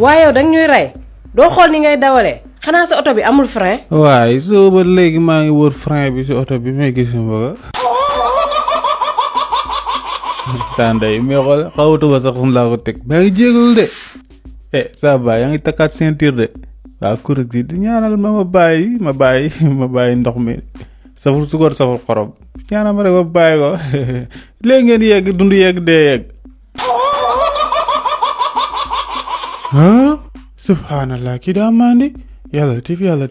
waaye yow danga ñuy rey doo xool ni ngay dawalee xanaa sa oto bi amul frein. waaye soo ba léegi maa ngi wër frein bi si oto bi may gis nga sanday mais xool xawatuma sax xum laa ko teg maa ngi jéegul de ça va yaa ngi takkaat ceinture de waaw kuréel gi di ñaanal ma bàyyi ndox mi saful sukar saful xorom ñaanal ma rek ma bàyyi ko léegi ngeen yegg dund yegg dee yegg subhanallah kii daa mandi yàlla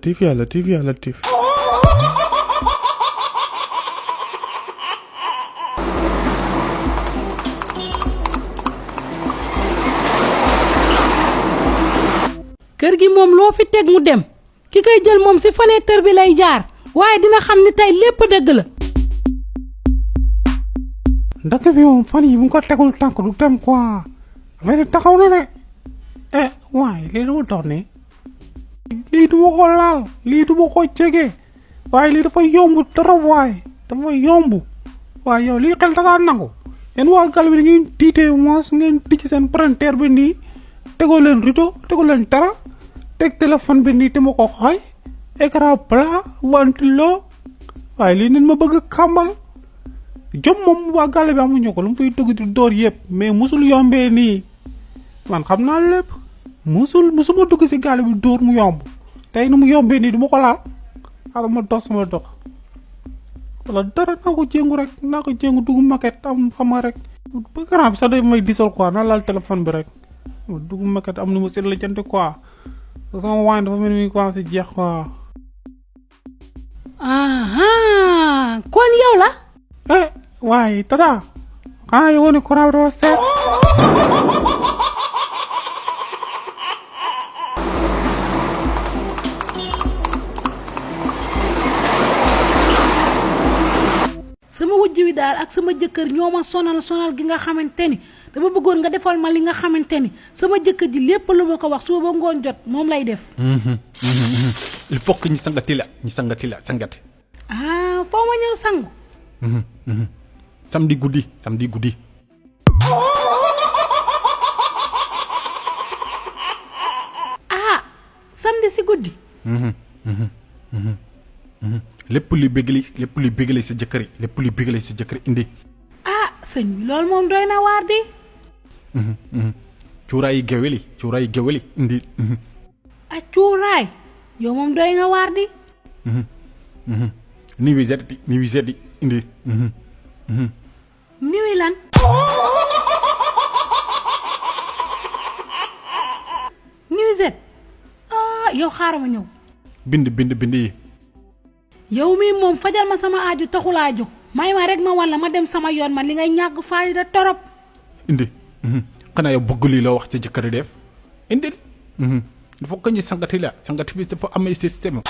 tif kër gi moom loo fi teg mu dem ki koy jël moom ci fenêtre bi lay jaar waaye dina xam ni tey lépp dëgg la. ndaka bi moom fan yi bu nga ko tegul tànk du dem quoi affaire yi taxaw na de waaye lii dama dox ne lii du ma ko laal lii du ma ko jege waaye lii dafa yomb trop waaye dafa yomb waaye yow lii xel dangaa nangu yéen waa gal bi da ngeen tiitee moos ngeen tijj seen parenteer bi nii tegoo leen rideau tegoo leen dara teg téléphone bi nii te ma ko xooy écran plat ventilo waaye lii nit ma bëgg kàmbal jom moom waa gàlle bi amuñu ko lu mu fay dugg di door yëpp mais musul yombee nii man xam naa lépp musuma dugg si gàlle bi dóor mu yomb tey nu mu yombee nii du ma ko laal xaaral ma dox sama dox wala dara naa ko jéngu dugg maquette am xama rek ba grand bi sax day may disal quoi naa laal téléphone bi rek dugg maquette am nu mu seet la jante quoi sama waañ dafa mel ni commencé jeex quoi kon yow la waaye tata xanaa yow ne courant bi dafa seet sama wujj wi daal ak sama jëkkër ñoo ma sonal gi nga xamante ni dama bëggoon nga defal ma li nga xamante ni sama jëkkër ji lépp lu ma ko wax suba ba ngoon jot moom lay def. il faut que ñu sangati la sangati. foo ma ñëw sangu. samedi guddi. samedi si guddi. lépp luy bégali sa jëkkër indi. sëñ bi loolu moom doy na waar di. cuuraayi geweli indi. cuuraay yow moom doy nga waar di. nuisette indi. niwi lan. nuisette yow xaaral ma ñëw. bind yi. yow mii moom fajal ma sama aaju taxulaa jóg may ma rek ma walla ma dem sama yoon man li ngay ñàkk faayda torop. indi xanaa yow bëgg lii la wax sa jëkkër def indi il faut que ñu sangati bi dafa amee système.